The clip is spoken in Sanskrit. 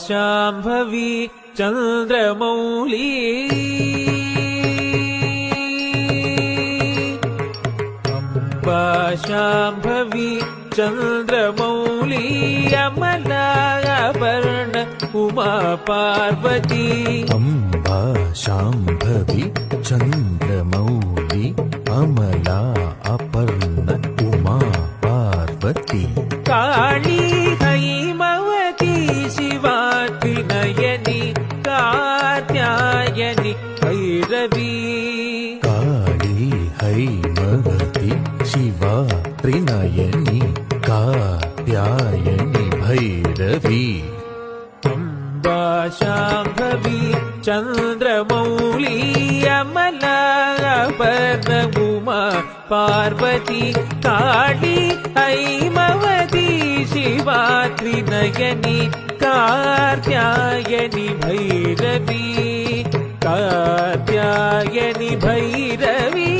शाम्भवी चन्द्रमौली अम्बा शाम्भवी चन्द्रमौली अमलापर्ण उमा पार्वती अम्बा शाम्भवी चन्द्रमौली अमला अपर्ण उमा पार्वती काली हैमवती शिवात्रि नयनी कात्यायनी भैरवी काली हैमवती शिवा त्रिनयनी कात्यायनी भैरवी अम्बा शाम्भवी चन्द्रमौली अमलापर्ण उमा पार्वती काली हैमवती शिवात्रि नयनी कात्यायनी भैरवी कात्यायनी भैरवी